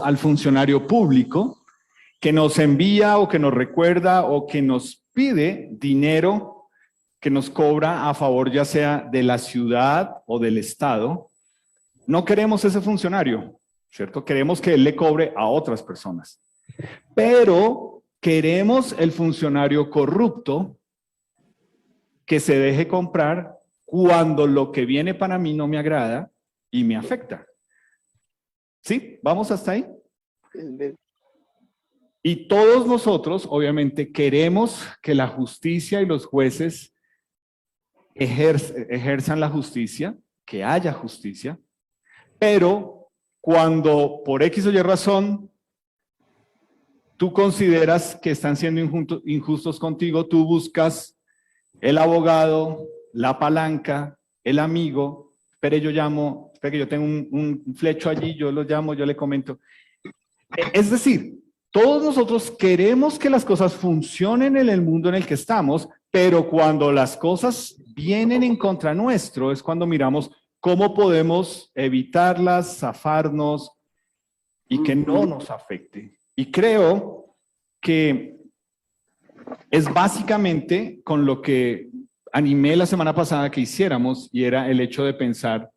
al funcionario público que nos envía o que nos recuerda o que nos pide dinero que nos cobra a favor ya sea de la ciudad o del Estado. No queremos ese funcionario, ¿cierto? Queremos que él le cobre a otras personas. Pero queremos el funcionario corrupto que se deje comprar cuando lo que viene para mí no me agrada y me afecta. ¿Sí? ¿Vamos hasta ahí? Y todos nosotros, obviamente, queremos que la justicia y los jueces ejerzan la justicia, que haya justicia, pero cuando por X o Y razón tú consideras que están siendo injustos contigo, tú buscas el abogado, la palanca, el amigo. Espere, que yo tengo un flecho allí, yo lo llamo, yo le comento. Es decir, todos nosotros queremos que las cosas funcionen en el mundo en el que estamos, pero cuando las cosas vienen en contra nuestro es cuando miramos cómo podemos evitarlas, zafarnos y que no nos afecte. Y creo que es básicamente con lo que animé la semana pasada que hiciéramos, y era el hecho de pensar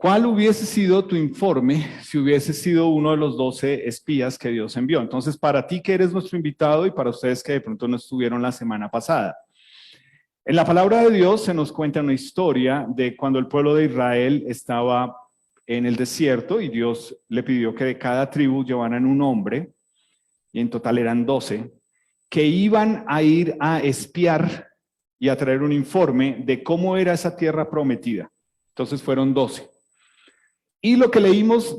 ¿cuál hubiese sido tu informe si hubiese sido uno de los 12 espías que Dios envió? Entonces, para ti que eres nuestro invitado y para ustedes que de pronto no estuvieron la semana pasada. En la palabra de Dios se nos cuenta una historia de cuando el pueblo de Israel estaba en el desierto y Dios le pidió que de cada tribu llevaran un hombre, y en total eran 12, que iban a ir a espiar y a traer un informe de cómo era esa tierra prometida. Entonces fueron 12. Y lo que leímos,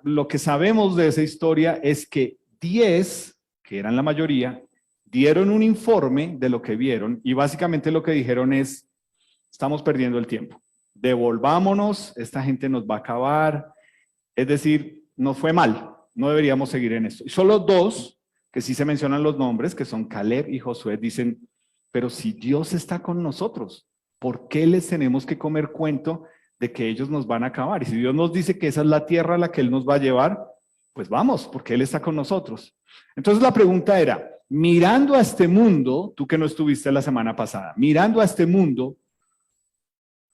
lo que sabemos de esa historia es que 10, que eran la mayoría, dieron un informe de lo que vieron y básicamente lo que dijeron es, estamos perdiendo el tiempo, devolvámonos, esta gente nos va a acabar, es decir, nos fue mal, no deberíamos seguir en esto. Y solo 2, que sí se mencionan los nombres, que son Caleb y Josué, dicen, pero si Dios está con nosotros, ¿por qué les tenemos que comer cuento de que ellos nos van a acabar? Y si Dios nos dice que esa es la tierra a la que Él nos va a llevar, pues vamos, porque Él está con nosotros. Entonces la pregunta era, mirando a este mundo, tú que no estuviste la semana pasada, mirando a este mundo,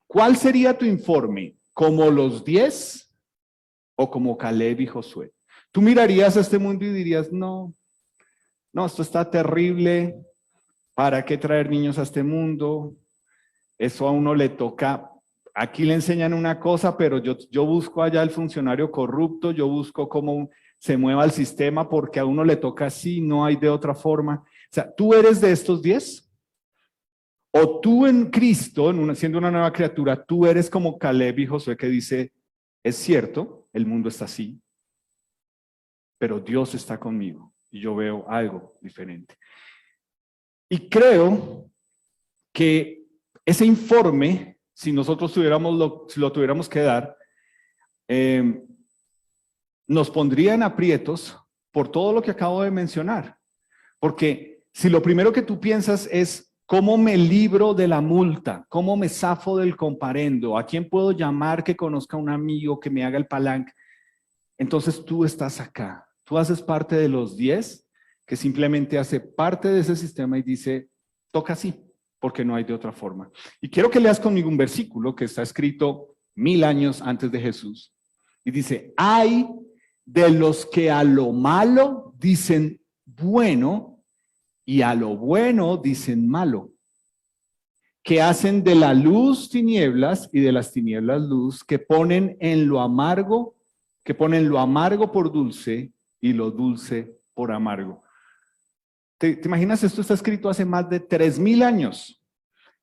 ¿cuál sería tu informe? ¿Como los 10 o como Caleb y Josué? Tú mirarías a este mundo y dirías, no, esto está terrible, ¿para qué traer niños a este mundo? Eso a uno le toca. Aquí le enseñan una cosa, pero yo busco allá el funcionario corrupto, yo busco cómo se mueva el sistema, porque a uno le toca así, no hay de otra forma. O sea, ¿tú eres de estos 10? ¿O tú en Cristo, siendo una nueva criatura, tú eres como Caleb y Josué que dice, es cierto, el mundo está así, pero Dios está conmigo y yo veo algo diferente? Y creo que ese informe, si nosotros si lo tuviéramos que dar, nos pondría en aprietos por todo lo que acabo de mencionar. Porque si lo primero que tú piensas es cómo me libro de la multa, cómo me zafo del comparendo, a quién puedo llamar que conozca a un amigo que me haga el palanque, entonces tú estás acá. Tú haces parte de los 10 que simplemente hace parte de ese sistema y dice, toca así, porque no hay de otra forma. Y quiero que leas conmigo un versículo que está escrito 1000 años antes de Jesús. Y dice, hay de los que a lo malo dicen bueno y a lo bueno dicen malo, que hacen de la luz tinieblas y de las tinieblas luz, que ponen lo amargo por dulce y lo dulce por amargo. ¿Te imaginas? Esto está escrito hace más de 3000 años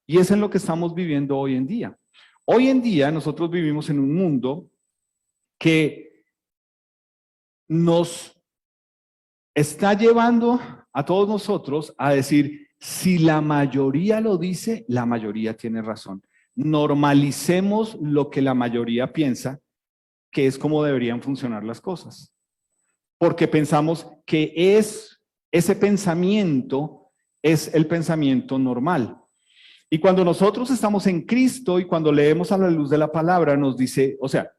y es en lo que estamos viviendo hoy en día. Hoy en día nosotros vivimos en un mundo que nos está llevando a todos nosotros a decir, si la mayoría lo dice, la mayoría tiene razón. Normalicemos lo que la mayoría piensa, que es como deberían funcionar las cosas. Porque pensamos que ese pensamiento es el pensamiento normal. Y cuando nosotros estamos en Cristo y cuando leemos a la luz de la palabra, nos dice, o sea,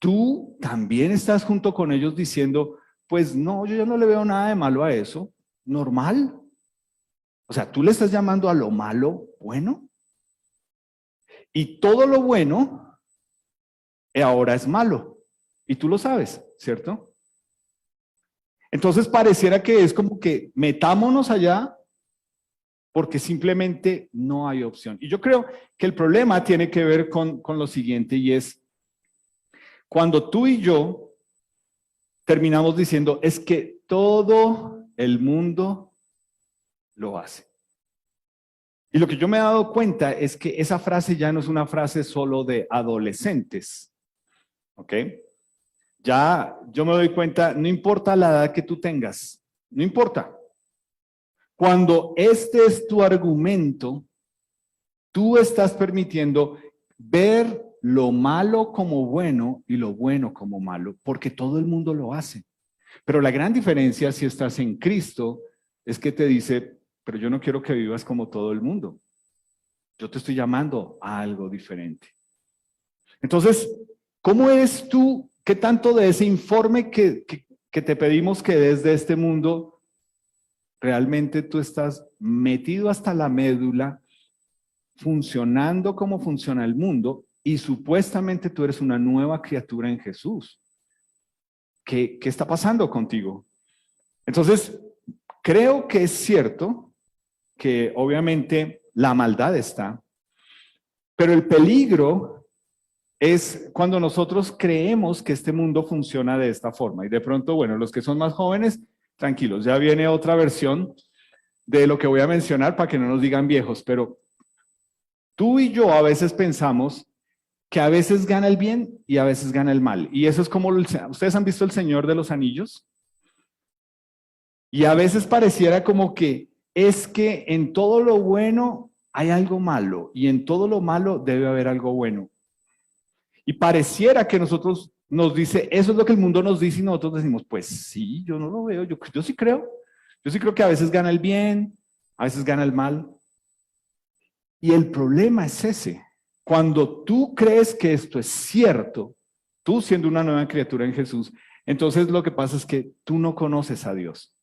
tú también estás junto con ellos diciendo, pues no, yo ya no le veo nada de malo a eso, normal. O sea, tú le estás llamando a lo malo bueno, y todo lo bueno ahora es malo, y tú lo sabes, ¿cierto? Entonces pareciera que es como que metámonos allá porque simplemente no hay opción. Y yo creo que el problema tiene que ver con lo siguiente, y es cuando tú y yo terminamos diciendo, es que todo el mundo lo hace. Y lo que yo me he dado cuenta es que esa frase ya no es una frase solo de adolescentes, ¿ok? Ya yo me doy cuenta, no importa la edad que tú tengas, no importa. Cuando este es tu argumento, tú estás permitiendo ver lo malo como bueno y lo bueno como malo, porque todo el mundo lo hace. Pero la gran diferencia si estás en Cristo es que te dice, pero yo no quiero que vivas como todo el mundo. Yo te estoy llamando a algo diferente. Entonces, ¿cómo eres tú? ¿Qué tanto de ese informe que te pedimos que des de este mundo, realmente tú estás metido hasta la médula, funcionando como funciona el mundo y supuestamente tú eres una nueva criatura en Jesús? ¿Qué está pasando contigo? Entonces, creo que es cierto que obviamente la maldad está, pero el peligro es cuando nosotros creemos que este mundo funciona de esta forma. Y de pronto, bueno, los que son más jóvenes, tranquilos, ya viene otra versión de lo que voy a mencionar para que no nos digan viejos, pero tú y yo a veces pensamos que a veces gana el bien y a veces gana el mal. Y eso es como, ¿ustedes han visto El Señor de los Anillos? Y a veces pareciera como que es que en todo lo bueno hay algo malo y en todo lo malo debe haber algo bueno. Y pareciera que nosotros nos dice, eso es lo que el mundo nos dice y nosotros decimos, pues sí, yo no lo veo, yo sí creo. Yo sí creo que a veces gana el bien, a veces gana el mal. Y el problema es ese. Cuando tú crees que esto es cierto, tú siendo una nueva criatura en Jesús, entonces lo que pasa es que tú no conoces a Dios.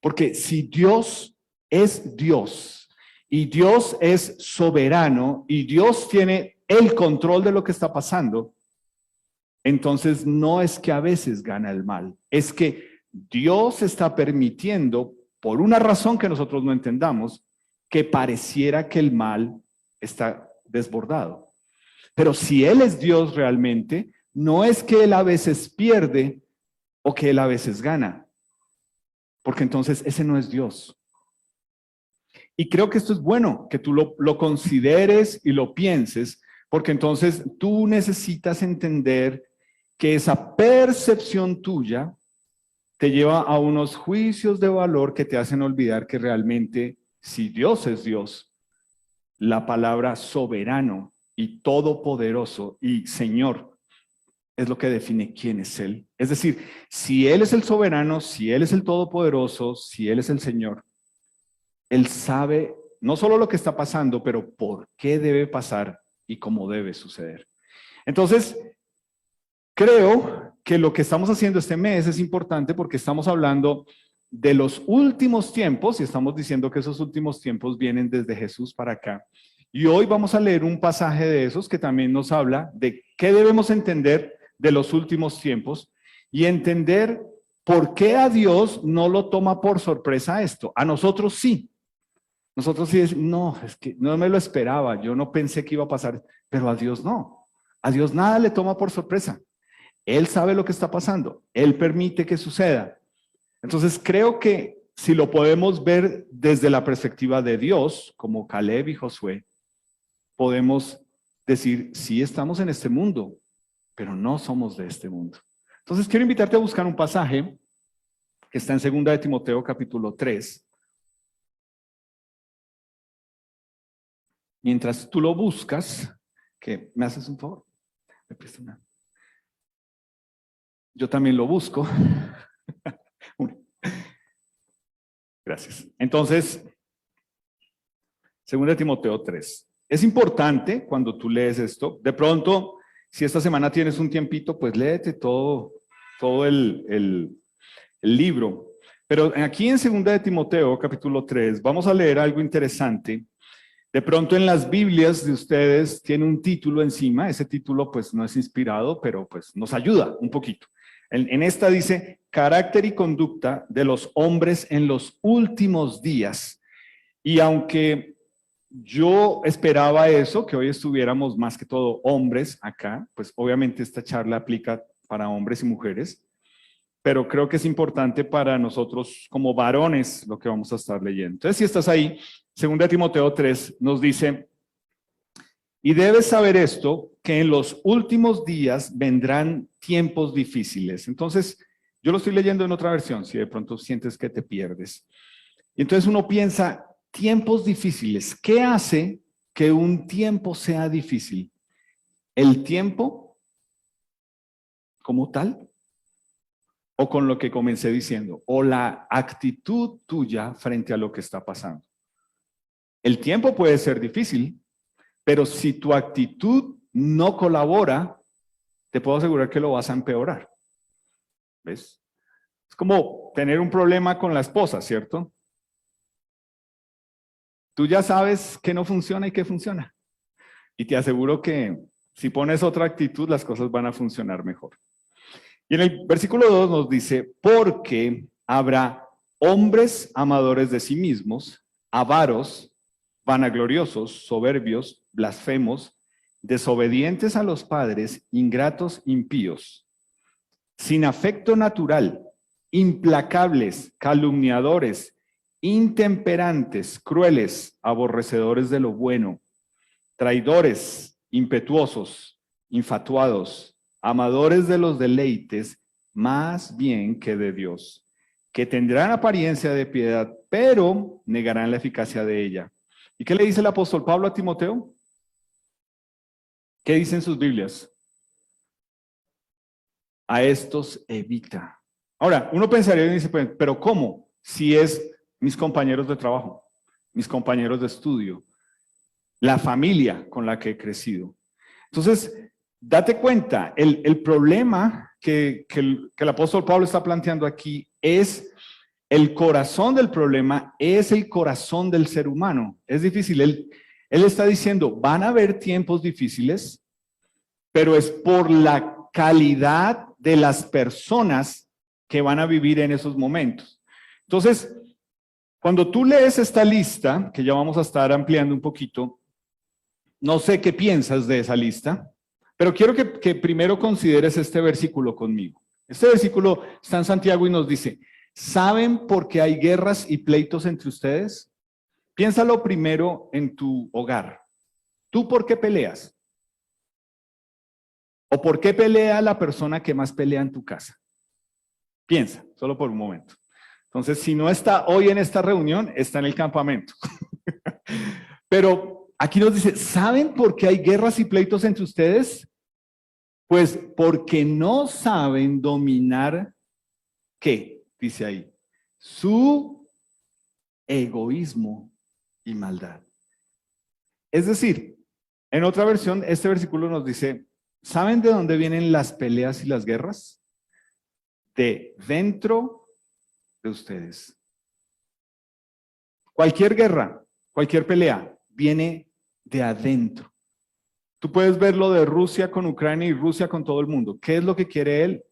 Porque si Dios es Dios y Dios es soberano y Dios tiene el control de lo que está pasando, entonces no es que a veces gana el mal, es que Dios está permitiendo, por una razón que nosotros no entendamos, que pareciera que el mal está desbordado. Pero si Él es Dios realmente, no es que Él a veces pierde o que Él a veces gana, porque entonces ese no es Dios. Y creo que esto es bueno, que tú lo consideres y lo pienses, porque entonces tú necesitas entender que esa percepción tuya te lleva a unos juicios de valor que te hacen olvidar que realmente, si Dios es Dios, la palabra soberano y todopoderoso y Señor es lo que define quién es Él. Es decir, si Él es el soberano, si Él es el todopoderoso, si Él es el Señor, Él sabe no solo lo que está pasando, pero por qué debe pasar y cómo debe suceder. Entonces, creo que lo que estamos haciendo este mes es importante porque estamos hablando de los últimos tiempos y estamos diciendo que esos últimos tiempos vienen desde Jesús para acá. Y hoy vamos a leer un pasaje de esos que también nos habla de qué debemos entender de los últimos tiempos y entender por qué a Dios no lo toma por sorpresa esto. A nosotros sí. Nosotros sí decimos, no, es que no me lo esperaba, yo no pensé que iba a pasar, pero a Dios no. A Dios nada le toma por sorpresa. Él sabe lo que está pasando, Él permite que suceda. Entonces creo que si lo podemos ver desde la perspectiva de Dios, como Caleb y Josué, podemos decir, sí estamos en este mundo, pero no somos de este mundo. Entonces quiero invitarte a buscar un pasaje que está en 2 de Timoteo capítulo 3. Mientras tú lo buscas, que me haces un favor, me prestas una. Yo también lo busco. Gracias. Entonces, 2 de Timoteo 3. Es importante cuando tú lees esto, de pronto Si esta semana tienes un tiempito, pues léete todo el libro. Pero aquí en 2 de Timoteo, capítulo 3, vamos a leer algo interesante. De pronto en las Biblias de ustedes tiene un título encima. Ese título pues no es inspirado, pero pues nos ayuda un poquito. En esta dice, carácter y conducta de los hombres en los últimos días. Y aunque yo esperaba eso, que hoy estuviéramos más que todo hombres acá, pues obviamente esta charla aplica para hombres y mujeres, pero creo que es importante para nosotros como varones lo que vamos a estar leyendo. Entonces, si estás ahí, 2 Timoteo 3 nos dice, y debes saber esto, que en los últimos días vendrán tiempos difíciles. Entonces, yo lo estoy leyendo en otra versión, si de pronto sientes que te pierdes. Y entonces uno piensa, tiempos difíciles, ¿qué hace que un tiempo sea difícil? ¿El tiempo como tal? ¿O con lo que comencé diciendo? ¿O la actitud tuya frente a lo que está pasando? El tiempo puede ser difícil, pero si tu actitud no colabora, te puedo asegurar que lo vas a empeorar. ¿Ves? Es como tener un problema con la esposa, ¿cierto? Tú ya sabes qué no funciona y qué funciona. Y te aseguro que si pones otra actitud, las cosas van a funcionar mejor. Y en el versículo 2 nos dice, porque habrá hombres amadores de sí mismos, avaros, vanagloriosos, soberbios, blasfemos, desobedientes a los padres, ingratos, impíos, sin afecto natural, implacables, calumniadores, intemperantes, crueles, aborrecedores de lo bueno, traidores, impetuosos, infatuados, amadores de los deleites, más bien que de Dios, que tendrán apariencia de piedad, pero negarán la eficacia de ella. ¿Y qué le dice el apóstol Pablo a Timoteo? ¿Qué dicen sus Biblias? A estos evita. Ahora, uno pensaría y dice, pero ¿cómo? Si es mis compañeros de trabajo, mis compañeros de estudio, la familia con la que he crecido. Entonces, date cuenta, el problema que el apóstol Pablo está planteando aquí es el corazón del problema, es el corazón del ser humano. Es difícil, él está diciendo, van a haber tiempos difíciles, pero es por la calidad de las personas que van a vivir en esos momentos. Entonces, cuando tú lees esta lista, que ya vamos a estar ampliando un poquito, no sé qué piensas de esa lista, pero quiero que primero consideres este versículo conmigo. Este versículo está en Santiago y nos dice, ¿saben por qué hay guerras y pleitos entre ustedes? Piénsalo primero en tu hogar. ¿Tú por qué peleas? ¿O por qué pelea la persona que más pelea en tu casa? Piensa, solo por un momento. Entonces, si no está hoy en esta reunión, está en el campamento. Pero aquí nos dice, ¿saben por qué hay guerras y pleitos entre ustedes? Pues porque no saben dominar, ¿qué? Dice ahí, su egoísmo y maldad. Es decir, en otra versión, este versículo nos dice, ¿saben de dónde vienen las peleas y las guerras? De dentro de ustedes. Cualquier guerra, cualquier pelea, viene de adentro. Tú puedes verlo de Rusia con Ucrania y Rusia con todo el mundo. ¿Qué es lo que quiere él?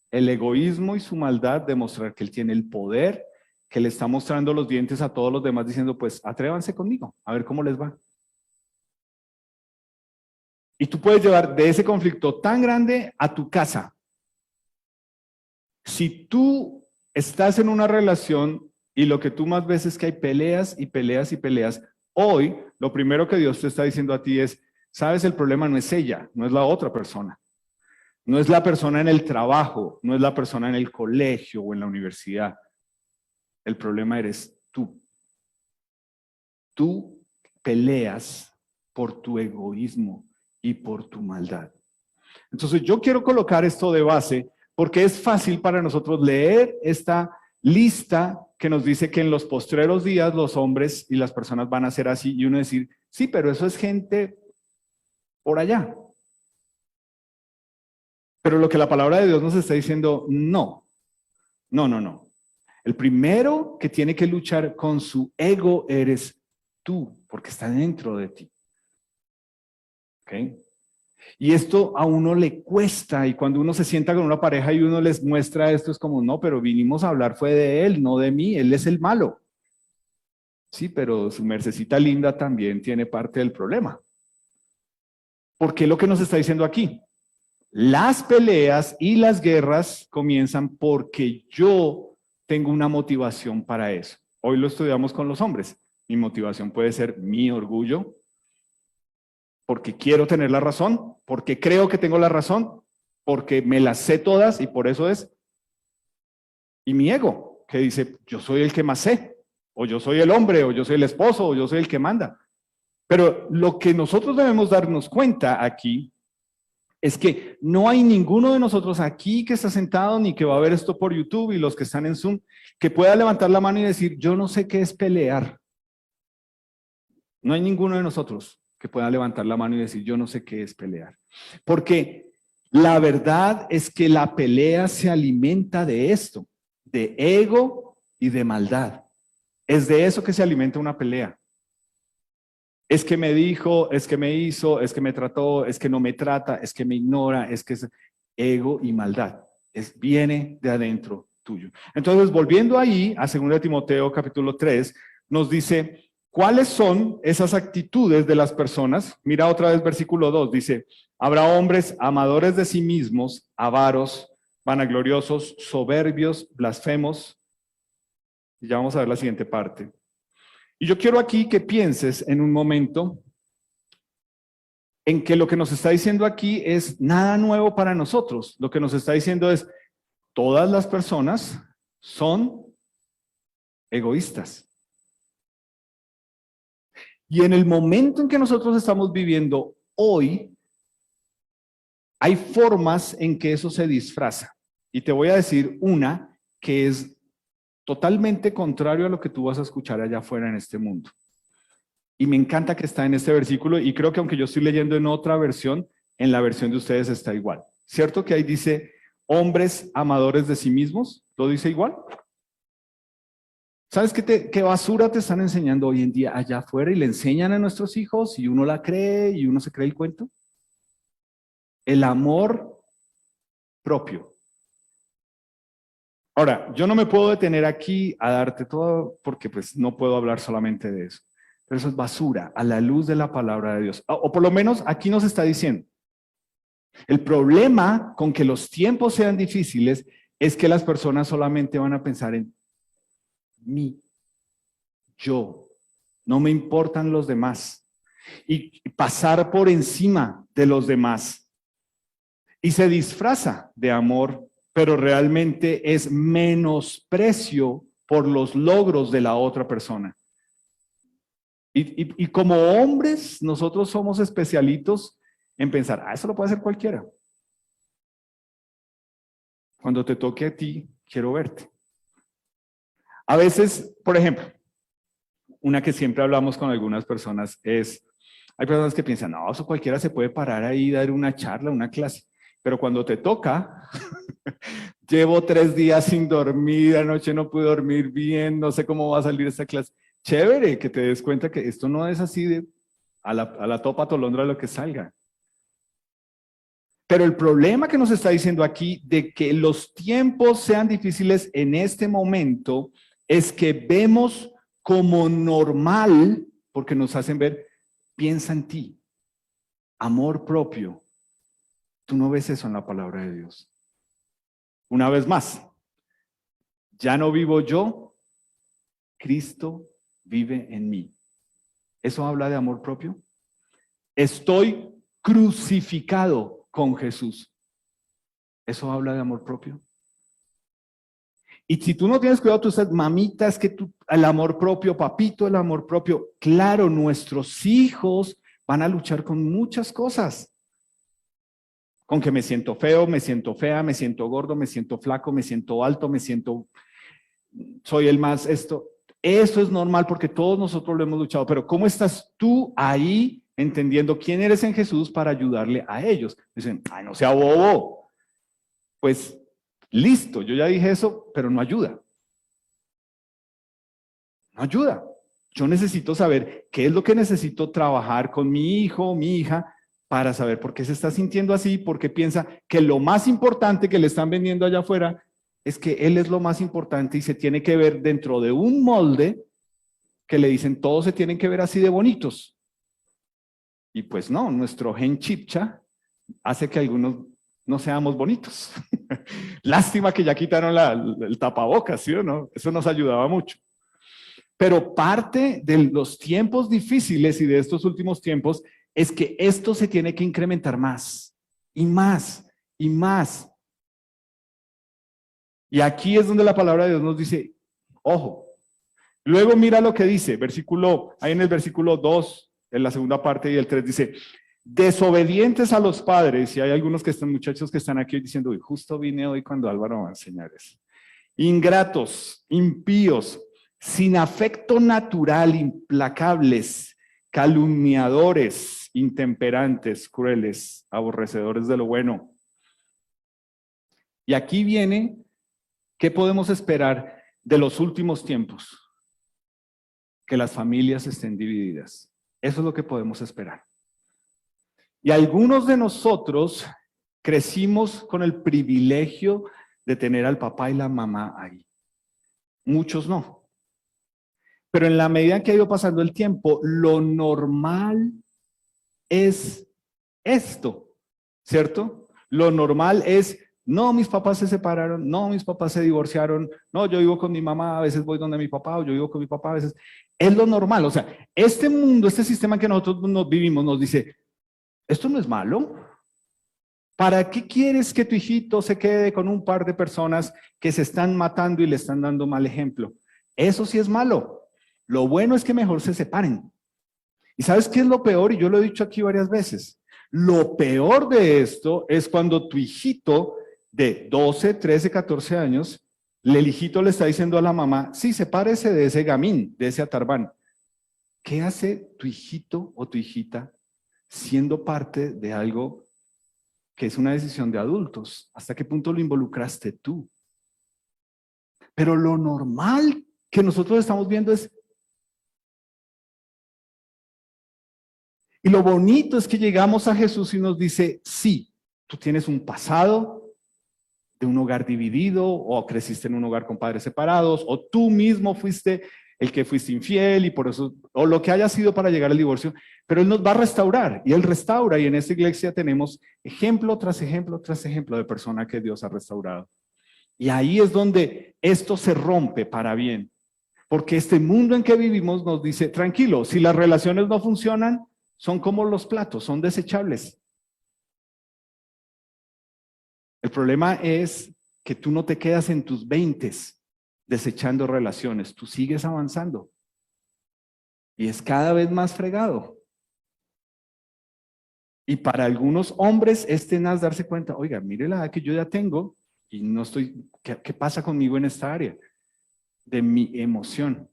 El egoísmo y su maldad, demostrar que él tiene el poder, que le está mostrando los dientes a todos los demás diciendo, pues atrévanse conmigo, a ver cómo les va. Y tú puedes llevar de ese conflicto tan grande a tu casa. Si tú estás en una relación y lo que tú más ves es que hay peleas y peleas y peleas, hoy lo primero que Dios te está diciendo a ti es, sabes, el problema no es ella, no es la otra persona. No es la persona en el trabajo, no es la persona en el colegio o en la universidad. El problema eres tú. Tú peleas por tu egoísmo y por tu maldad. Entonces yo quiero colocar esto de base porque es fácil para nosotros leer esta lista que nos dice que en los postreros días los hombres y las personas van a ser así y uno decir, sí, pero eso es gente por allá. Pero lo que la palabra de Dios nos está diciendo, no. El primero que tiene que luchar con su ego eres tú, porque está dentro de ti. ¿Ok? Y esto a uno le cuesta, y cuando uno se sienta con una pareja y uno les muestra esto, es como, no, pero vinimos a hablar fue de él, no de mí, él es el malo. Sí, pero su mercecita linda también tiene parte del problema. ¿Por qué lo que nos está diciendo aquí? Las peleas y las guerras comienzan porque yo tengo una motivación para eso. Hoy lo estudiamos con los hombres. Mi motivación puede ser mi orgullo, porque quiero tener la razón, porque creo que tengo la razón, porque me las sé todas y por eso es. Y mi ego, que dice, yo soy el que más sé, o yo soy el hombre, o yo soy el esposo, o yo soy el que manda. Pero lo que nosotros debemos darnos cuenta aquí es que no hay ninguno de nosotros aquí que está sentado ni que va a ver esto por YouTube y los que están en Zoom, que pueda levantar la mano y decir, yo no sé qué es pelear. No hay ninguno de nosotros que pueda levantar la mano y decir, yo no sé qué es pelear. Porque la verdad es que la pelea se alimenta de esto, de ego y de maldad. Es de eso que se alimenta una pelea. Es que me dijo, es que me hizo, es que me trató, es que no me trata, es que me ignora, es que es ego y maldad. Viene de adentro tuyo. Entonces, volviendo ahí a 2 Timoteo capítulo 3, nos dice, ¿cuáles son esas actitudes de las personas? Mira otra vez versículo 2, dice, habrá hombres amadores de sí mismos, avaros, vanagloriosos, soberbios, blasfemos. Y ya vamos a ver la siguiente parte. Y yo quiero aquí que pienses en un momento en que lo que nos está diciendo aquí es nada nuevo para nosotros. Lo que nos está diciendo es, todas las personas son egoístas. Y en el momento en que nosotros estamos viviendo hoy, hay formas en que eso se disfraza. Y te voy a decir una que es totalmente contrario a lo que tú vas a escuchar allá afuera en este mundo. Y me encanta que está en este versículo y creo que aunque yo estoy leyendo en otra versión, en la versión de ustedes está igual. ¿Cierto que ahí dice hombres amadores de sí mismos? ¿Lo dice igual? ¿Sabes qué basura te están enseñando hoy en día allá afuera y le enseñan a nuestros hijos y uno la cree y uno se cree el cuento? El amor propio. Ahora, yo no me puedo detener aquí a darte todo porque pues no puedo hablar solamente de eso. Pero eso es basura a la luz de la palabra de Dios. O por lo menos aquí nos está diciendo. El problema con que los tiempos sean difíciles es que las personas solamente van a pensar en mí, yo. No me importan los demás. Y pasar por encima de los demás. Y se disfraza de amor, pero realmente es menosprecio por los logros de la otra persona. Y como hombres, nosotros somos especialitos en pensar, eso lo puede hacer cualquiera. Cuando te toque a ti, quiero verte. A veces, por ejemplo, una que siempre hablamos con algunas personas es, hay personas que piensan, no, eso cualquiera se puede parar ahí y dar una charla, una clase. Pero cuando te toca, llevo 3 días sin dormir, anoche no pude dormir bien, no sé cómo va a salir esta clase. Chévere que te des cuenta que esto no es así de a la topa tolondra lo que salga. Pero el problema que nos está diciendo aquí de que los tiempos sean difíciles en este momento es que vemos como normal, porque nos hacen ver, piensa en ti, amor propio. Tú no ves eso en la palabra de Dios. Una vez más, ya no vivo yo, Cristo vive en mí. ¿Eso habla de amor propio? Estoy crucificado con Jesús. ¿Eso habla de amor propio? Y si tú no tienes cuidado, tú estás, mamita, es que el amor propio, papito, el amor propio. Claro, nuestros hijos van a luchar con muchas cosas. Con que me siento feo, me siento fea, me siento gordo, me siento flaco, me siento alto, soy el más esto. Eso es normal porque todos nosotros lo hemos luchado. Pero ¿cómo estás tú ahí entendiendo quién eres en Jesús para ayudarle a ellos? Dicen, ay, no sea bobo. pues listo, yo ya dije eso, pero no ayuda. No ayuda. Yo necesito saber qué es lo que necesito trabajar con mi hijo o mi hija para saber por qué se está sintiendo así, por qué piensa que lo más importante que le están vendiendo allá afuera es que él es lo más importante y se tiene que ver dentro de un molde que le dicen todos se tienen que ver así de bonitos. Y pues no, nuestro gen chipcha hace que algunos no seamos bonitos. Lástima que ya quitaron el tapabocas, ¿sí o no? Eso nos ayudaba mucho. Pero parte de los tiempos difíciles y de estos últimos tiempos es que esto se tiene que incrementar más y más y más. Y aquí es donde la palabra de Dios nos dice, ojo. Luego mira lo que dice, ahí en el versículo 2, en la segunda parte y el 3 dice, desobedientes a los padres, y hay algunos muchachos que están aquí hoy diciendo, uy, justo vine hoy cuando Álvaro va a enseñar eso. Ingratos, impíos, sin afecto natural, implacables, calumniadores, intemperantes, crueles, aborrecedores de lo bueno. Y aquí viene, ¿qué podemos esperar de los últimos tiempos? Que las familias estén divididas. Eso es lo que podemos esperar. Y algunos de nosotros crecimos con el privilegio de tener al papá y la mamá ahí. Muchos no. Pero en la medida que ha ido pasando el tiempo, lo normal es esto, ¿cierto? Lo normal es, no, mis papás se separaron, no, mis papás se divorciaron, no, yo vivo con mi mamá, a veces voy donde mi papá, o yo vivo con mi papá, a veces. Es lo normal, o sea, este mundo, este sistema que nosotros vivimos nos dice, esto no es malo. ¿Para qué quieres que tu hijito se quede con un par de personas que se están matando y le están dando mal ejemplo? Eso sí es malo. Lo bueno es que mejor se separen. ¿Y sabes qué es lo peor? Y yo lo he dicho aquí varias veces. Lo peor de esto es cuando tu hijito de 12, 13, 14 años, el hijito le está diciendo a la mamá, sí, sepárese de ese gamín, de ese atarbán. ¿Qué hace tu hijito o tu hijita siendo parte de algo que es una decisión de adultos? ¿Hasta qué punto lo involucraste tú? Pero lo normal que nosotros estamos viendo es... Y lo bonito es que llegamos a Jesús y nos dice, sí, tú tienes un pasado de un hogar dividido, o creciste en un hogar con padres separados, o tú mismo fuiste el que fuiste infiel y por eso, o lo que haya sido para llegar al divorcio, pero Él nos va a restaurar y Él restaura, y en esta iglesia tenemos ejemplo tras ejemplo tras ejemplo de persona que Dios ha restaurado. Y ahí es donde esto se rompe para bien, porque este mundo en que vivimos nos dice, tranquilo, si las relaciones no funcionan, son como los platos, son desechables. El problema es que tú no te quedas en tus 20s desechando relaciones, tú sigues avanzando. Y es cada vez más fregado. Y para algunos hombres es tenaz darse cuenta, oiga, mire la edad que yo ya tengo y no estoy, ¿qué pasa conmigo en esta área? De mi emoción.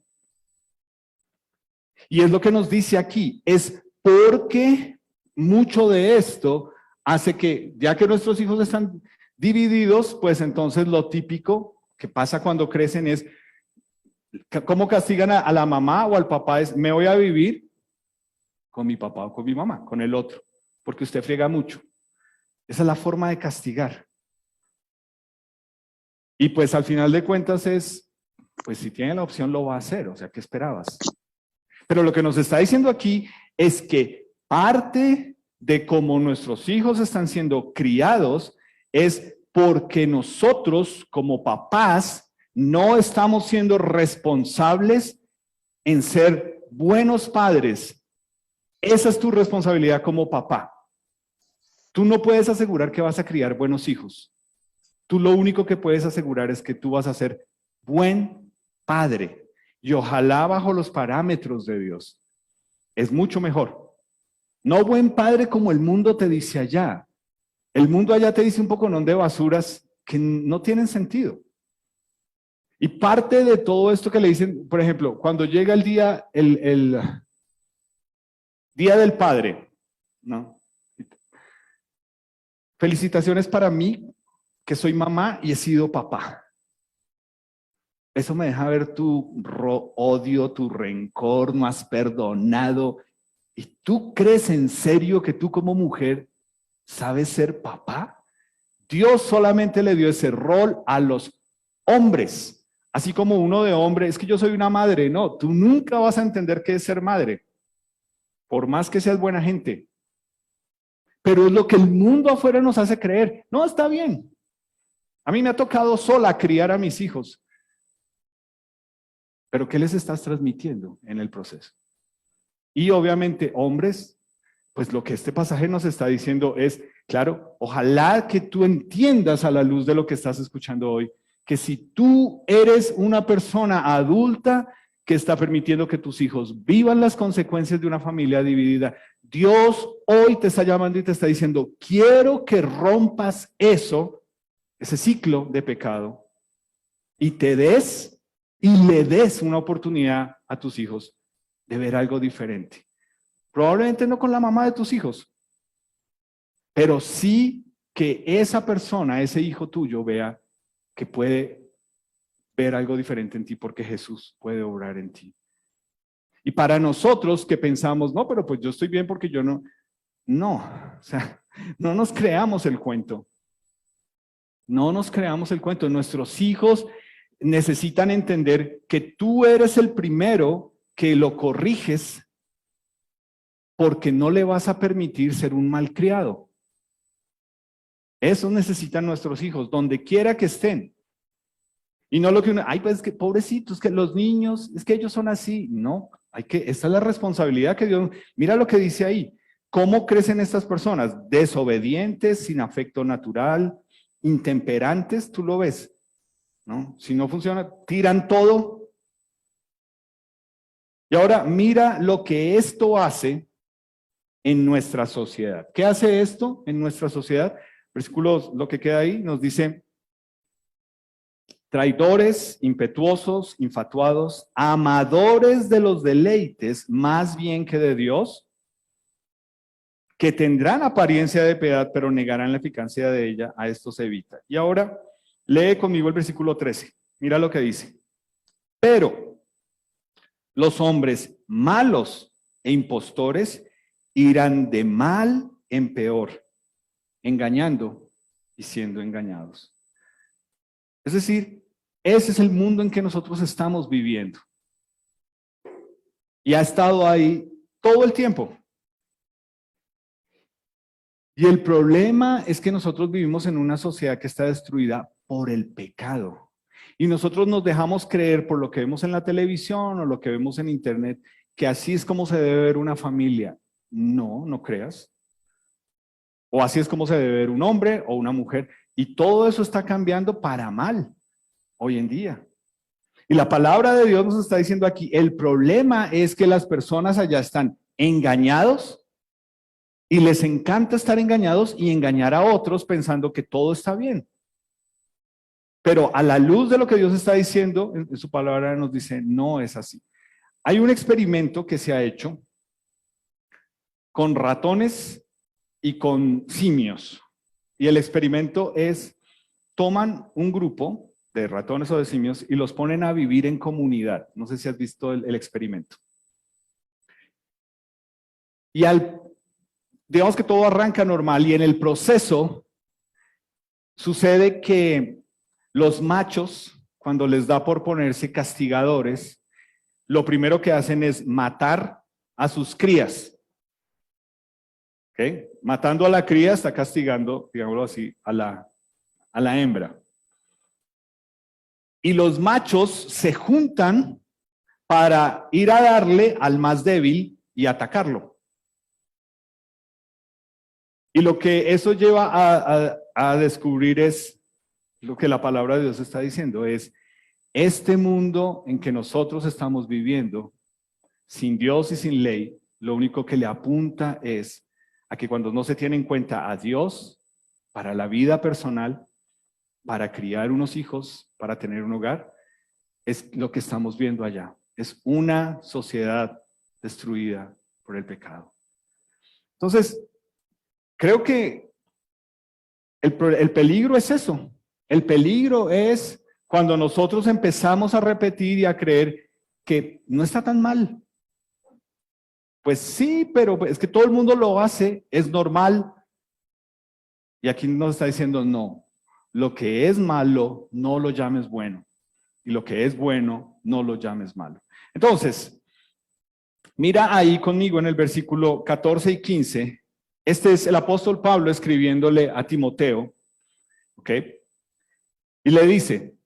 Y es lo que nos dice aquí, es porque mucho de esto hace que, ya que nuestros hijos están divididos, pues entonces lo típico que pasa cuando crecen es, ¿cómo castigan a la mamá o al papá? Es, me voy a vivir con mi papá o con mi mamá, con el otro, porque usted friega mucho. Esa es la forma de castigar. Y pues al final de cuentas es, pues si tiene la opción lo va a hacer, o sea, ¿qué esperabas? Pero lo que nos está diciendo aquí es que parte de cómo nuestros hijos están siendo criados es porque nosotros como papás no estamos siendo responsables en ser buenos padres. Esa es tu responsabilidad como papá. Tú no puedes asegurar que vas a criar buenos hijos. Tú lo único que puedes asegurar es que tú vas a ser buen padre. Y ojalá bajo los parámetros de Dios. Es mucho mejor. No buen padre como el mundo te dice allá. El mundo allá te dice un poco de basuras que no tienen sentido. Y parte de todo esto que le dicen, por ejemplo, cuando llega el día del padre, ¿no? Felicitaciones para mí, que soy mamá y he sido papá. Eso me deja ver tu odio, tu rencor, no has perdonado. ¿Y tú crees en serio que tú como mujer sabes ser papá? Dios solamente le dio ese rol a los hombres. Así como uno de hombre, es que yo soy una madre. No, tú nunca vas a entender qué es ser madre, por más que seas buena gente. Pero es lo que el mundo afuera nos hace creer. No, está bien. A mí me ha tocado sola criar a mis hijos. Pero ¿qué les estás transmitiendo en el proceso? Y obviamente, hombres, pues lo que este pasaje nos está diciendo es, claro, ojalá que tú entiendas a la luz de lo que estás escuchando hoy, que si tú eres una persona adulta que está permitiendo que tus hijos vivan las consecuencias de una familia dividida, Dios hoy te está llamando y te está diciendo, quiero que rompas eso, ese ciclo de pecado, y te des y le des una oportunidad a tus hijos de ver algo diferente. Probablemente no con la mamá de tus hijos, pero sí que esa persona, ese hijo tuyo, vea que puede ver algo diferente en ti porque Jesús puede obrar en ti. Y para nosotros que pensamos, no, pero pues yo estoy bien porque yo no, o sea, no nos creamos el cuento. No nos creamos el cuento. Nuestros hijos necesitan entender que tú eres el primero que lo corriges porque no le vas a permitir ser un malcriado. Eso necesitan nuestros hijos, donde quiera que estén. Y no lo que uno, ay, pues es que pobrecitos, que los niños, es que ellos son así. No, esta es la responsabilidad que Dios, mira lo que dice ahí. ¿Cómo crecen estas personas? Desobedientes, sin afecto natural, intemperantes, tú lo ves, ¿no? Si no funciona, tiran todo. Y ahora mira lo que esto hace en nuestra sociedad. ¿Qué hace esto en nuestra sociedad? Versículos, lo que queda ahí, nos dice, traidores, impetuosos, infatuados, amadores de los deleites más bien que de Dios, que tendrán apariencia de piedad, pero negarán la eficacia de ella, a esto se evita. Y ahora, lee conmigo el versículo 13. Mira lo que dice. Pero los hombres malos e impostores irán de mal en peor, engañando y siendo engañados. Es decir, ese es el mundo en que nosotros estamos viviendo. Y ha estado ahí todo el tiempo. Y el problema es que nosotros vivimos en una sociedad que está destruida por el pecado. Y nosotros nos dejamos creer por lo que vemos en la televisión o lo que vemos en internet, que así es como se debe ver una familia. No, no creas. O así es como se debe ver un hombre o una mujer. Y todo eso está cambiando para mal hoy en día. Y la palabra de Dios nos está diciendo aquí, el problema es que las personas allá están engañados y les encanta estar engañados y engañar a otros pensando que todo está bien. Pero a la luz de lo que Dios está diciendo, en su palabra nos dice, no es así. Hay un experimento que se ha hecho con ratones y con simios. Y el experimento es, toman un grupo de ratones o de simios y los ponen a vivir en comunidad. No sé si has visto el experimento. Y digamos que todo arranca normal y en el proceso sucede que los machos, cuando les da por ponerse castigadores, lo primero que hacen es matar a sus crías. ¿Okay? Matando a la cría está castigando, digámoslo así, a la hembra. Y los machos se juntan para ir a darle al más débil y atacarlo. Y lo que eso lleva a descubrir es lo que la palabra de Dios está diciendo, es este mundo en que nosotros estamos viviendo, sin Dios y sin ley, lo único que le apunta es a que cuando no se tiene en cuenta a Dios para la vida personal, para criar unos hijos, para tener un hogar, es lo que estamos viendo allá. Es una sociedad destruida por el pecado. Entonces, creo que el peligro es eso. El peligro es cuando nosotros empezamos a repetir y a creer que no está tan mal. Pues sí, pero es que todo el mundo lo hace, es normal. Y aquí nos está diciendo, no, lo que es malo, no lo llames bueno. Y lo que es bueno, no lo llames malo. Entonces, mira ahí conmigo en el versículo 14 y 15. Este es el apóstol Pablo escribiéndole a Timoteo, ¿ok? Y le dice,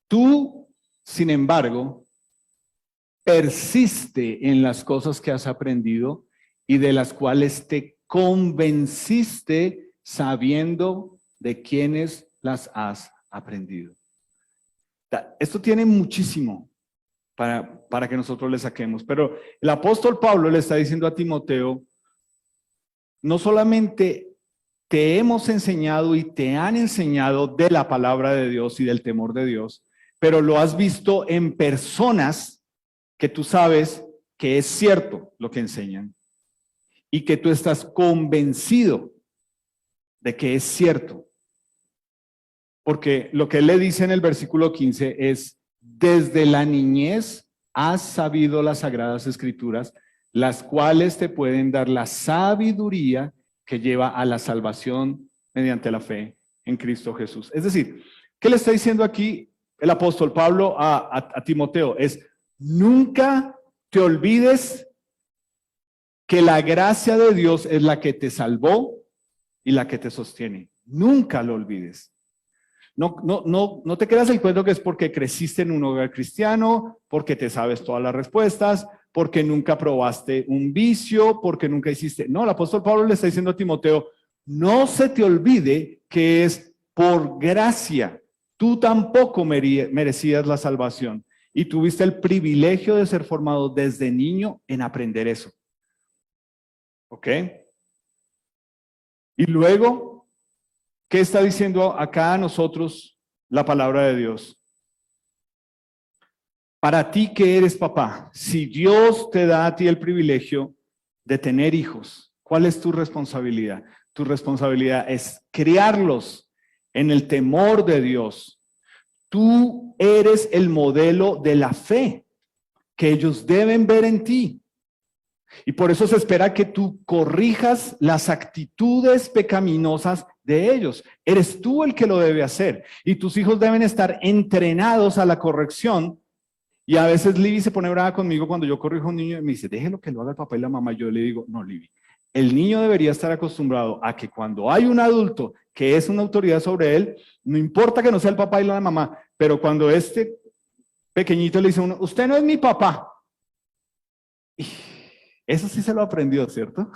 tú, sin embargo, persiste en las cosas que has aprendido y de las cuales te convenciste sabiendo de quiénes las has aprendido. Esto tiene muchísimo para que nosotros le saquemos, pero el apóstol Pablo le está diciendo a Timoteo, no solamente te hemos enseñado y te han enseñado de la palabra de Dios y del temor de Dios, pero lo has visto en personas que tú sabes que es cierto lo que enseñan y que tú estás convencido de que es cierto. Porque lo que él le dice en el versículo 15 es, desde la niñez has sabido las sagradas escrituras, las cuales te pueden dar la sabiduría que lleva a la salvación mediante la fe en Cristo Jesús. Es decir, ¿qué le está diciendo aquí el apóstol Pablo a Timoteo? Es, nunca te olvides que la gracia de Dios es la que te salvó y la que te sostiene. Nunca lo olvides. No te creas el cuento que es porque creciste en un hogar cristiano, porque te sabes todas las respuestas, porque nunca probaste un vicio, porque nunca hiciste. No, el apóstol Pablo le está diciendo a Timoteo, no se te olvide que es por gracia. Tú tampoco merecías la salvación y tuviste el privilegio de ser formado desde niño en aprender eso. ¿Ok? Y luego, ¿qué está diciendo acá a nosotros la palabra de Dios? Para ti que eres papá, si Dios te da a ti el privilegio de tener hijos, ¿cuál es tu responsabilidad? Tu responsabilidad es criarlos en el temor de Dios. Tú eres el modelo de la fe que ellos deben ver en ti. Y por eso se espera que tú corrijas las actitudes pecaminosas de ellos. Eres tú el que lo debe hacer. Y tus hijos deben estar entrenados a la corrección. Y a veces Libby se pone brava conmigo cuando yo corrijo a un niño y me dice, déjelo que lo haga el papá y la mamá. Yo le digo, no, Libby, el niño debería estar acostumbrado a que cuando hay un adulto que es una autoridad sobre él, no importa que no sea el papá y la mamá, pero cuando este pequeñito le dice a uno, usted no es mi papá. Eso sí se lo aprendió, ¿cierto?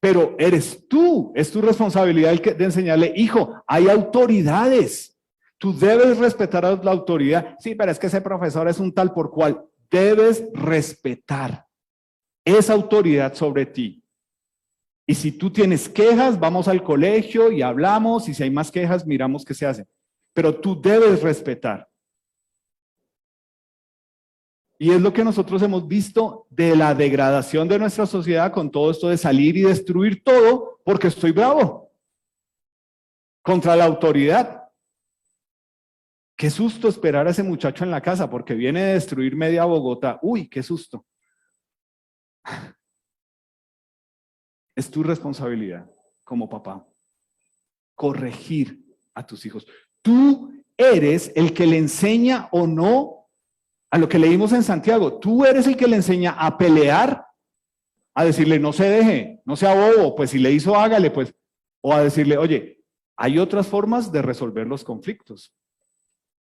Pero eres tú, es tu responsabilidad de enseñarle, hijo, hay autoridades. Tú debes respetar a la autoridad. Sí, pero es que ese profesor es un tal por cual. Debes respetar esa autoridad sobre ti. Y si tú tienes quejas, vamos al colegio y hablamos, y si hay más quejas, miramos qué se hace. Pero tú debes respetar. Y es lo que nosotros hemos visto de la degradación de nuestra sociedad con todo esto de salir y destruir todo porque estoy bravo contra la autoridad. Qué susto esperar a ese muchacho en la casa porque viene a destruir media Bogotá. Uy, qué susto. Es tu responsabilidad como papá corregir a tus hijos. Tú eres el que le enseña o no a lo que leímos en Santiago. Tú eres el que le enseña a pelear, a decirle no se deje, no sea bobo, pues si le hizo hágale, pues, o a decirle, oye, hay otras formas de resolver los conflictos.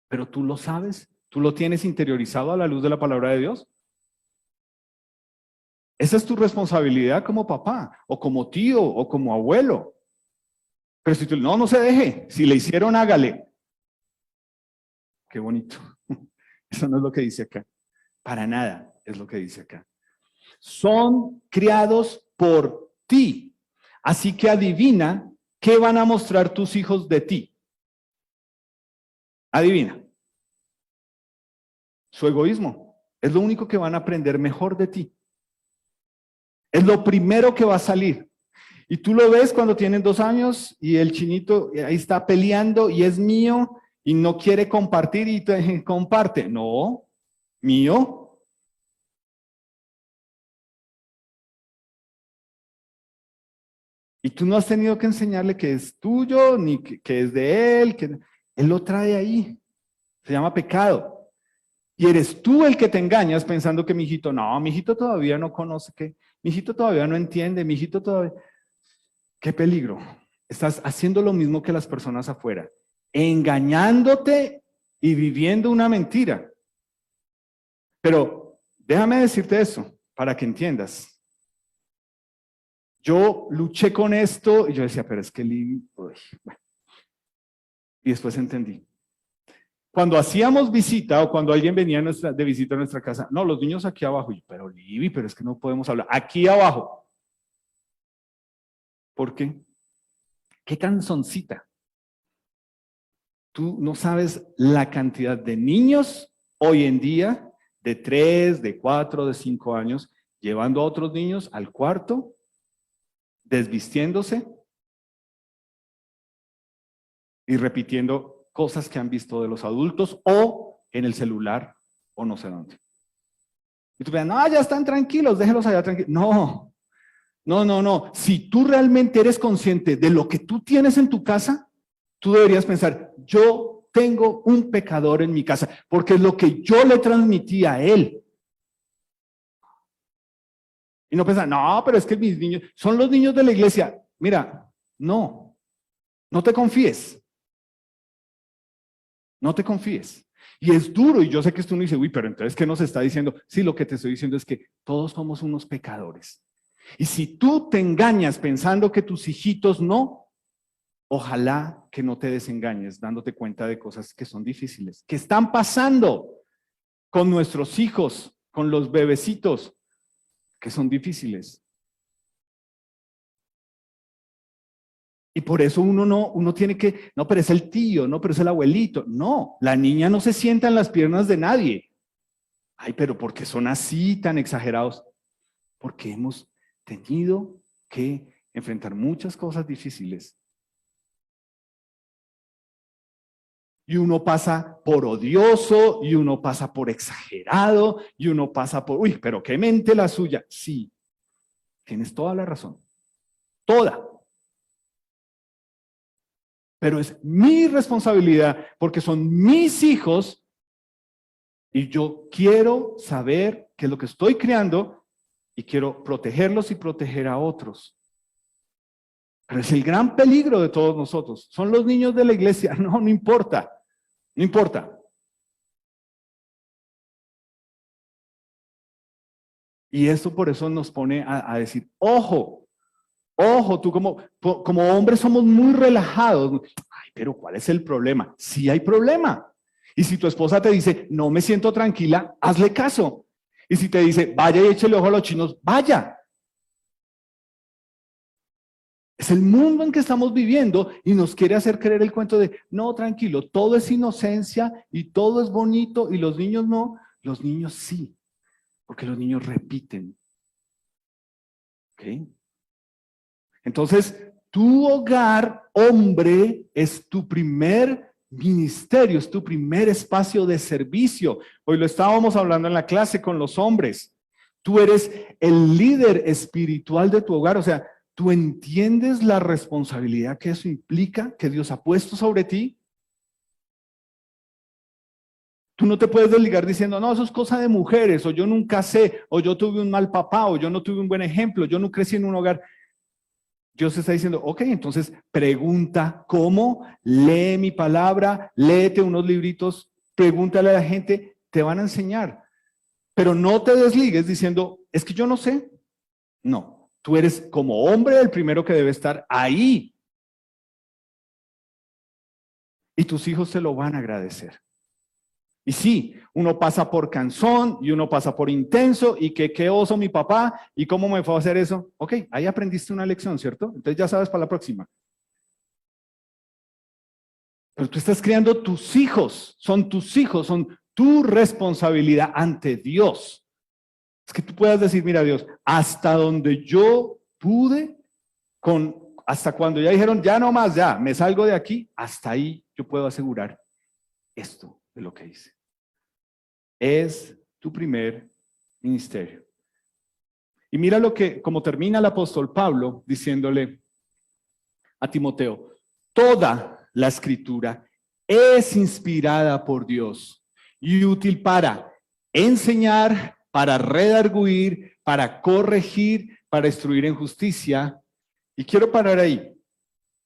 Pero tú lo sabes, tú lo tienes interiorizado a la luz de la palabra de Dios. Esa es tu responsabilidad como papá, o como tío, o como abuelo. Pero si tú, no se deje, si le hicieron, hágale. Qué bonito. Eso no es lo que dice acá. Para nada es lo que dice acá. Son criados por ti. Así que adivina qué van a mostrar tus hijos de ti. Adivina. Su egoísmo. Es lo único que van a aprender mejor de ti. Es lo primero que va a salir. Y tú lo ves cuando tienen 2 años y el chinito ahí está peleando y es mío y no quiere compartir y te comparte. No, mío. Y tú no has tenido que enseñarle que es tuyo, ni que es de él, que él lo trae ahí. Se llama pecado. Y eres tú el que te engañas pensando que mi hijito, no, mi hijito todavía no conoce, que mi hijito todavía no entiende, mi hijito todavía... ¡Qué peligro! Estás haciendo lo mismo que las personas afuera, engañándote y viviendo una mentira. Pero déjame decirte eso, para que entiendas. Yo luché con esto y yo decía, pero es que bueno. Y después entendí. Cuando hacíamos visita o cuando alguien venía de visita a nuestra casa, no, los niños aquí abajo. Y yo, pero Libby, pero es que no podemos hablar. Aquí abajo. ¿Por qué? ¿Qué canzoncita? Tú no sabes la cantidad de niños hoy en día de 3, de 4, de 5 años, llevando a otros niños al cuarto, desvistiéndose y repitiendo cosas que han visto de los adultos o en el celular o no sé dónde. Y tú veas, no, ya están tranquilos, déjenlos allá tranquilos. No, no, no, no. Si tú realmente eres consciente de lo que tú tienes en tu casa, tú deberías pensar, yo tengo un pecador en mi casa, porque es lo que yo le transmití a él. Y no pensar, no, pero es que mis niños, son los niños de la iglesia. Mira, no te confíes. No te confíes. Y es duro, y yo sé que esto uno dice, uy, pero entonces, ¿qué nos está diciendo? Sí, lo que te estoy diciendo es que todos somos unos pecadores. Y si tú te engañas pensando que tus hijitos no, ojalá que no te desengañes dándote cuenta de cosas que son difíciles, que están pasando con nuestros hijos, con los bebecitos, que son difíciles. Y por eso uno tiene que, no, pero es el tío, no, pero es el abuelito. No, la niña no se sienta en las piernas de nadie. Ay, pero ¿por qué son así tan exagerados? Porque hemos tenido que enfrentar muchas cosas difíciles. Y uno pasa por odioso, y uno pasa por exagerado, y uno pasa por, uy, pero qué mente la suya. Sí, tienes toda la razón. Toda. Pero es mi responsabilidad porque son mis hijos y yo quiero saber qué es lo que estoy creando y quiero protegerlos y proteger a otros. Pero es el gran peligro de todos nosotros. Son los niños de la iglesia. No importa. No importa. Y esto por eso nos pone a decir, ojo, tú como hombres somos muy relajados. Ay, pero ¿cuál es el problema? Sí hay problema. Y si tu esposa te dice, no me siento tranquila, hazle caso. Y si te dice, vaya y échale ojo a los chinos, vaya. Es el mundo en que estamos viviendo y nos quiere hacer creer el cuento de, no, tranquilo, todo es inocencia y todo es bonito y los niños no. Los niños sí, porque los niños repiten. ¿Ok? Entonces, tu hogar, hombre, es tu primer ministerio, es tu primer espacio de servicio. Hoy lo estábamos hablando en la clase con los hombres. Tú eres el líder espiritual de tu hogar, o sea, ¿tú entiendes la responsabilidad que eso implica, que Dios ha puesto sobre ti? Tú no te puedes desligar diciendo, no, eso es cosa de mujeres, o yo nunca sé, o yo tuve un mal papá, o yo no tuve un buen ejemplo, yo no crecí en un hogar. Dios está diciendo, ok, entonces pregunta cómo, lee mi palabra, léete unos libritos, pregúntale a la gente, te van a enseñar. Pero no te desligues diciendo, es que yo no sé. No, tú eres como hombre el primero que debe estar ahí. Y tus hijos te lo van a agradecer. Y sí, uno pasa por cansón y uno pasa por intenso y que qué oso mi papá y cómo me fue a hacer eso. Ok, ahí aprendiste una lección, ¿cierto? Entonces ya sabes para la próxima. Pero tú estás criando tus hijos, son tu responsabilidad ante Dios. Es que tú puedas decir, mira Dios, hasta donde yo pude, hasta cuando ya dijeron, ya no más, ya, me salgo de aquí, hasta ahí yo puedo asegurar esto de lo que hice. Es tu primer ministerio. Y mira como termina el apóstol Pablo diciéndole a Timoteo, toda la escritura es inspirada por Dios y útil para enseñar, para redarguir, para corregir, para instruir en justicia. Y quiero parar ahí,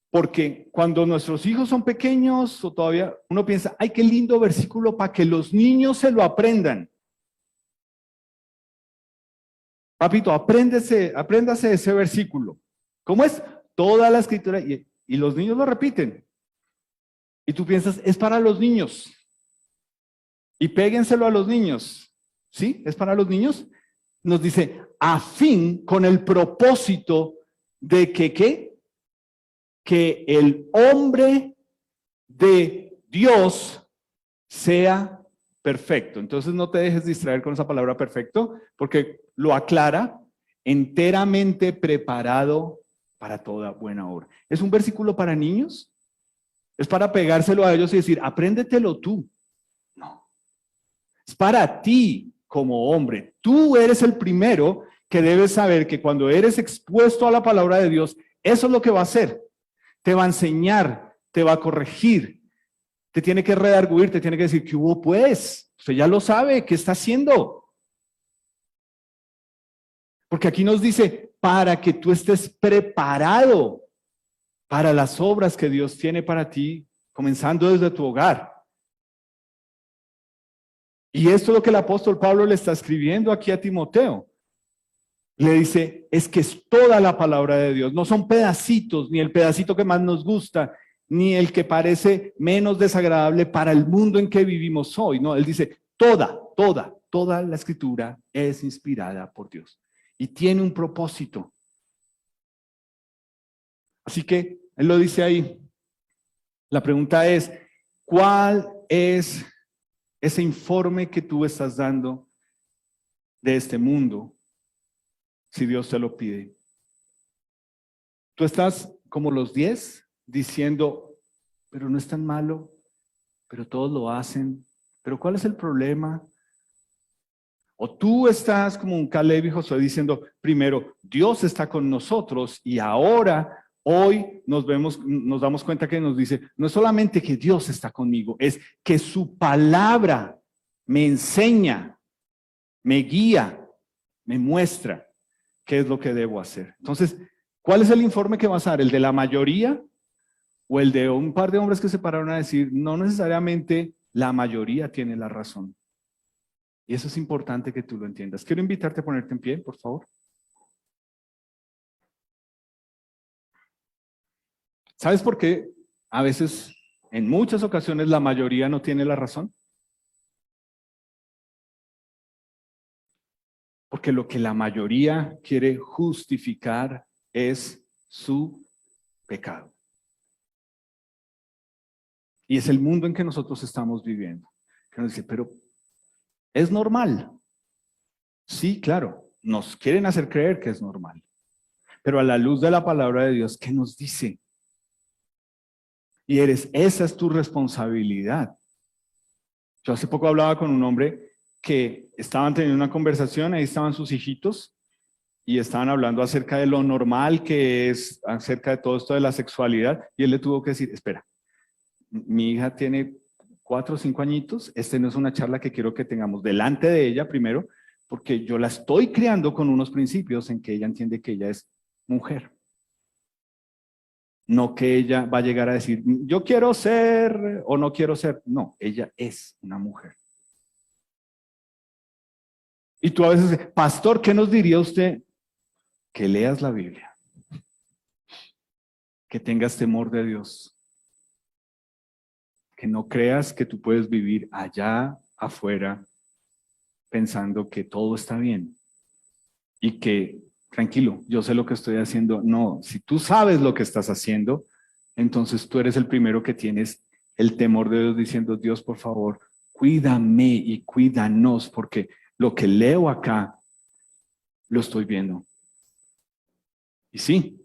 porque cuando nuestros hijos son pequeños o todavía uno piensa, ay, qué lindo versículo para que los niños se lo aprendan. Papito, apréndase ese versículo. ¿Cómo es? Toda la escritura, y los niños lo repiten. Y tú piensas, es para los niños. Y péguenselo a los niños. ¿Sí? ¿Es para los niños? Nos dice, a fin, con el propósito de que, ¿qué? Que el hombre de Dios sea perfecto. Entonces no te dejes distraer con esa palabra perfecto, porque lo aclara, enteramente preparado para toda buena obra. ¿Es un versículo para niños? ¿Es para pegárselo a ellos y decir, apréndetelo tú? No. Es para ti como hombre. Tú eres el primero que debes saber que cuando eres expuesto a la palabra de Dios, eso es lo que va a hacer. Te va a enseñar, te va a corregir, te tiene que redarguir, te tiene que decir, ¿qué hubo pues? Usted ya lo sabe, ¿qué está haciendo? Porque aquí nos dice, para que tú estés preparado para las obras que Dios tiene para ti, comenzando desde tu hogar. Y esto es lo que el apóstol Pablo le está escribiendo aquí a Timoteo. Le dice, es que es toda la palabra de Dios, no son pedacitos, ni el pedacito que más nos gusta, ni el que parece menos desagradable para el mundo en que vivimos hoy. No, él dice, toda la escritura es inspirada por Dios y tiene un propósito. Así que él lo dice ahí. La pregunta es, ¿cuál es ese informe que tú estás dando de este mundo si Dios te lo pide? Tú estás como los 10 diciendo, pero no es tan malo, pero todos lo hacen, pero ¿cuál es el problema? O tú estás como un Caleb y Josué diciendo, primero, Dios está con nosotros y ahora, hoy nos damos cuenta que nos dice, no es solamente que Dios está conmigo, es que su palabra me enseña, me guía, me muestra qué es lo que debo hacer. Entonces, ¿cuál es el informe que vas a dar? ¿El de la mayoría o el de un par de hombres que se pararon a decir, no necesariamente la mayoría tiene la razón? Y eso es importante que tú lo entiendas. Quiero invitarte a ponerte en pie, por favor. ¿Sabes por qué a veces, en muchas ocasiones, la mayoría no tiene la razón? Porque lo que la mayoría quiere justificar es su pecado. Y es el mundo en que nosotros estamos viviendo. Que nos dice, pero ¿es normal? Sí, claro, nos quieren hacer creer que es normal. Pero a la luz de la palabra de Dios, ¿qué nos dice? Y esa es tu responsabilidad. Yo hace poco hablaba con un hombre que estaban teniendo una conversación, ahí estaban sus hijitos, y estaban hablando acerca de lo normal que es, acerca de todo esto de la sexualidad, y él le tuvo que decir, espera, mi hija tiene 4 o 5 añitos, esta no es una charla que quiero que tengamos delante de ella primero, porque yo la estoy creando con unos principios en que ella entiende que ella es mujer. No que ella va a llegar a decir, yo quiero ser o no quiero ser. No, ella es una mujer. Y tú a veces, pastor, ¿qué nos diría usted? Que leas la Biblia. Que tengas temor de Dios. Que no creas que tú puedes vivir allá afuera pensando que todo está bien. Y que, tranquilo, yo sé lo que estoy haciendo. No, si tú sabes lo que estás haciendo, entonces tú eres el primero que tienes el temor de Dios diciendo, Dios, por favor, cuídame y cuídanos, porque lo que leo acá, lo estoy viendo. Y sí,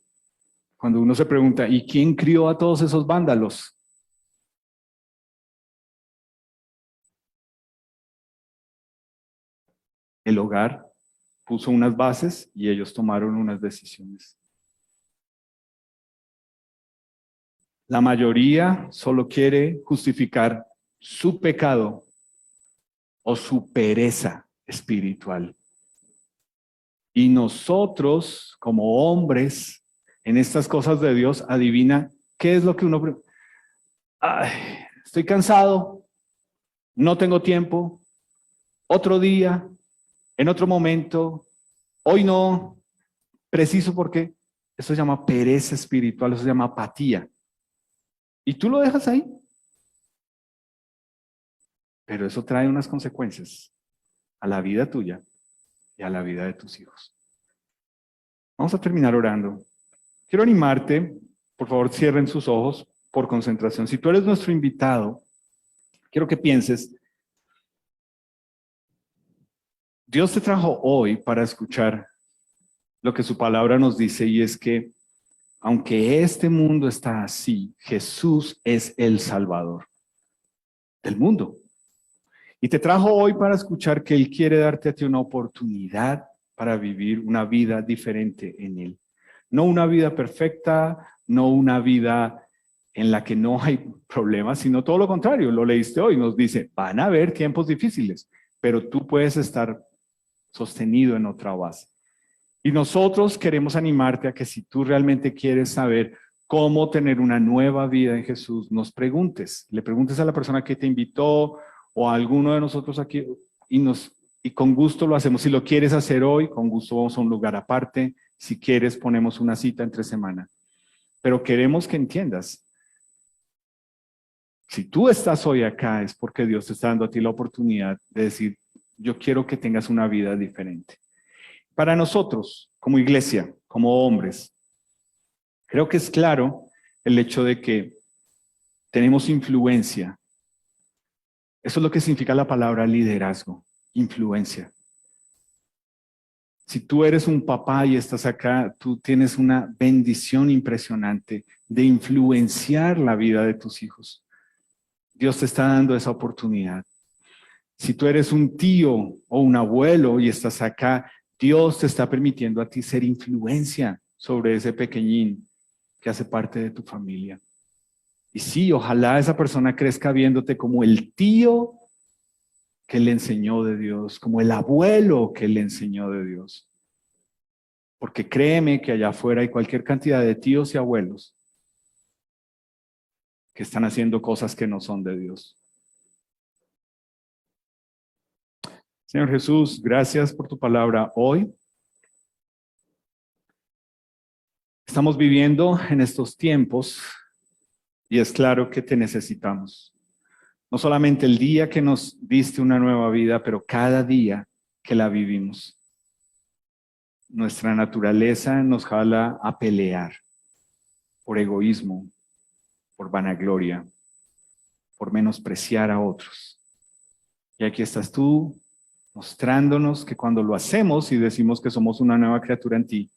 Cuando uno se pregunta, ¿y quién crió a todos esos vándalos? El hogar puso unas bases y ellos tomaron unas decisiones. La mayoría solo quiere justificar su pecado o su pereza espiritual. Y nosotros, como hombres, en estas cosas de Dios, adivina qué es lo que uno... Ay, estoy cansado, no tengo tiempo, otro día, en otro momento, hoy no, preciso porque eso se llama pereza espiritual, eso se llama apatía. Y tú lo dejas ahí. Pero eso trae unas consecuencias a la vida tuya y a la vida de tus hijos. Vamos a terminar orando. Quiero animarte, por favor cierren sus ojos por concentración. Si tú eres nuestro invitado, quiero que pienses, Dios te trajo hoy para escuchar lo que su palabra nos dice, y es que aunque este mundo está así, Jesús es el Salvador del mundo. Y te trajo hoy para escuchar que Él quiere darte a ti una oportunidad para vivir una vida diferente en Él. No una vida perfecta, no una vida en la que no hay problemas, sino todo lo contrario. Lo leíste hoy, nos dice, van a haber tiempos difíciles, pero tú puedes estar sostenido en otra base. Y nosotros queremos animarte a que si tú realmente quieres saber cómo tener una nueva vida en Jesús, nos preguntes. Le preguntes a la persona que te invitó o a alguno de nosotros aquí y con gusto lo hacemos. Si lo quieres hacer hoy, con gusto vamos a un lugar aparte. Si quieres, ponemos una cita entre semana. Pero queremos que entiendas, si tú estás hoy acá es porque Dios te está dando a ti la oportunidad de decir, yo quiero que tengas una vida diferente. Para nosotros, como iglesia, como hombres, creo que es claro el hecho de que tenemos influencia. Eso es lo que significa la palabra liderazgo, influencia. Si tú eres un papá y estás acá, tú tienes una bendición impresionante de influenciar la vida de tus hijos. Dios te está dando esa oportunidad. Si tú eres un tío o un abuelo y estás acá, Dios te está permitiendo a ti ser influencia sobre ese pequeñín que hace parte de tu familia. Y sí, ojalá esa persona crezca viéndote como el tío que le enseñó de Dios, como el abuelo que le enseñó de Dios. Porque créeme que allá afuera hay cualquier cantidad de tíos y abuelos que están haciendo cosas que no son de Dios. Señor Jesús, gracias por tu palabra hoy. Estamos viviendo en estos tiempos y es claro que te necesitamos. No solamente el día que nos diste una nueva vida, pero cada día que la vivimos. Nuestra naturaleza nos jala a pelear por egoísmo, por vanagloria, por menospreciar a otros. Y aquí estás tú mostrándonos que cuando lo hacemos y decimos que somos una nueva criatura en ti,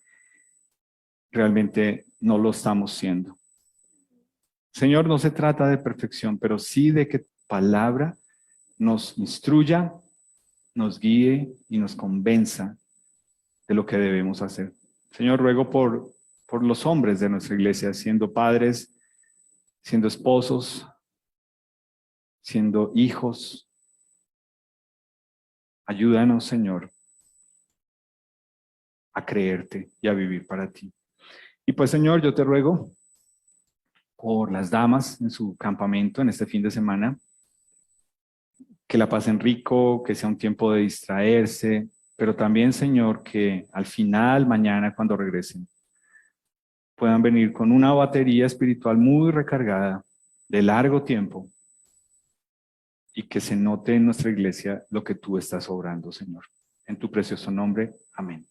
realmente no lo estamos siendo. Señor, no se trata de perfección, pero sí de que tu palabra nos instruya, nos guíe y nos convenza de lo que debemos hacer. Señor, ruego por los hombres de nuestra iglesia, siendo padres, siendo esposos, siendo hijos. Ayúdanos, Señor, a creerte y a vivir para ti. Y pues, Señor, yo te ruego por las damas en su campamento en este fin de semana, que la pasen rico, que sea un tiempo de distraerse, pero también, Señor, que al final, mañana, cuando regresen, puedan venir con una batería espiritual muy recargada, de largo tiempo, y que se note en nuestra iglesia lo que tú estás obrando, Señor. En tu precioso nombre, amén.